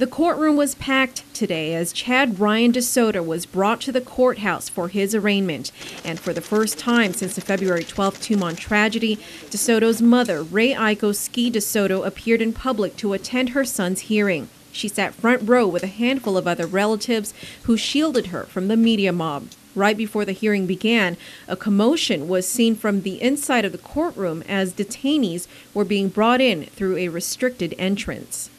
The courtroom was packed today as Chad Ryan DeSoto was brought to the courthouse for his arraignment. And for the first time since the February 12th Tumon tragedy, DeSoto's mother, Ray Aiko Ski DeSoto, appeared in public to attend her son's hearing. She sat front row with a handful of other relatives who shielded her from the media mob. Right before the hearing began, a commotion was seen from the inside of the courtroom as detainees were being brought in through a restricted entrance.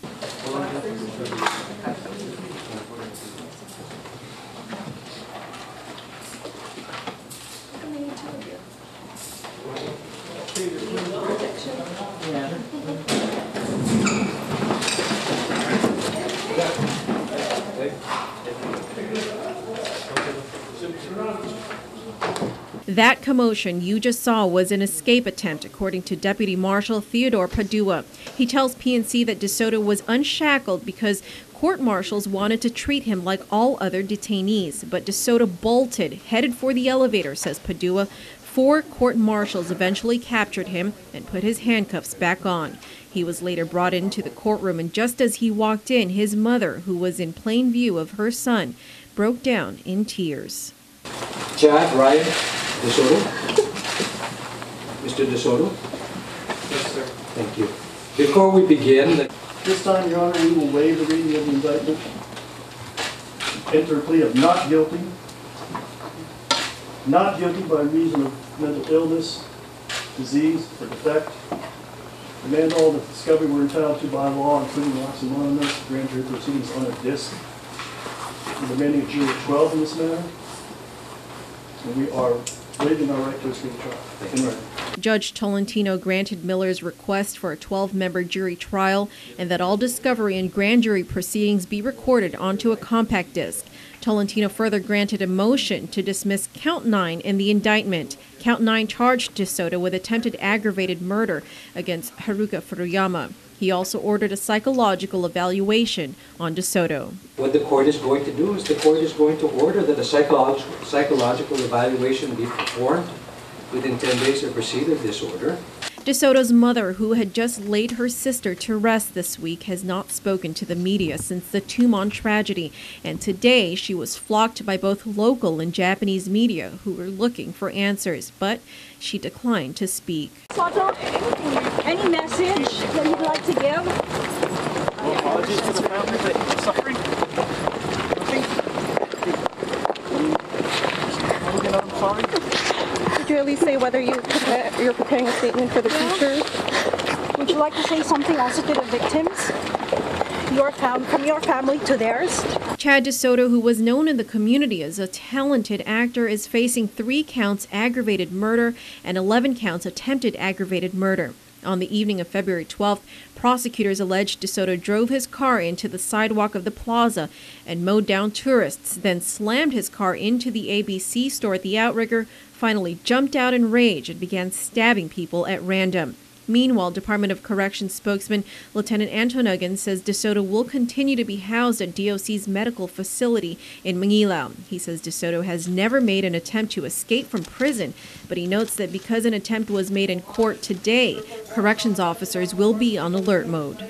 That commotion you just saw was an escape attempt, according to Deputy Marshal Theodore Padua. He tells PNC that DeSoto was unshackled because court marshals wanted to treat him like all other detainees. But DeSoto bolted, headed for the elevator, says Padua. 4 court marshals eventually captured him and put his handcuffs back on. He was later brought into the courtroom, and just as he walked in, his mother, who was in plain view of her son, broke down in tears. Chad Ryan DeSoto. Mr. DeSoto? Yes, sir. Thank you. Before we begin... This time, Your Honor, we will waive the reading of the indictment, enter a plea of not guilty by reason of mental illness, disease, or defect, demand all the discovery we're entitled to by law, including locks and monuments, grand jury proceedings on a disc, demanding a jury of 12 in this matter, and we are waiving our right to a speedy trial. Judge Tolentino granted Miller's request for a 12-member jury trial and that all discovery and grand jury proceedings be recorded onto a compact disc. Tolentino further granted a motion to dismiss Count 9 in the indictment. Count 9 charged DeSoto with attempted aggravated murder against Haruka Furuyama. He also ordered a psychological evaluation on DeSoto. What the court is going to do is the court is going to order that a psychological evaluation be performed within 10 days of receipt of this order. DeSoto's mother, who had just laid her sister to rest this week, has not spoken to the media since the Tumon tragedy, and today she was flocked by both local and Japanese media who were looking for answers, but she declined to speak. DeSoto, any message that you'd like to give? Apologies to the family that is suffering. I'm sorry. Could you at least say whether you're preparing a statement for the future? Would you like to say something also to the victims? From your family to theirs? Chad DeSoto, who was known in the community as a talented actor, is facing 3 counts aggravated murder and 11 counts attempted aggravated murder. On the evening of February 12th, prosecutors alleged DeSoto drove his car into the sidewalk of the plaza and mowed down tourists, then slammed his car into the ABC store at the Outrigger, finally jumped out in rage and began stabbing people at random. Meanwhile, Department of Corrections spokesman Lieutenant Antonugan says DeSoto will continue to be housed at DOC's medical facility in Manila. He says DeSoto has never made an attempt to escape from prison, but he notes that because an attempt was made in court today, corrections officers will be on alert mode.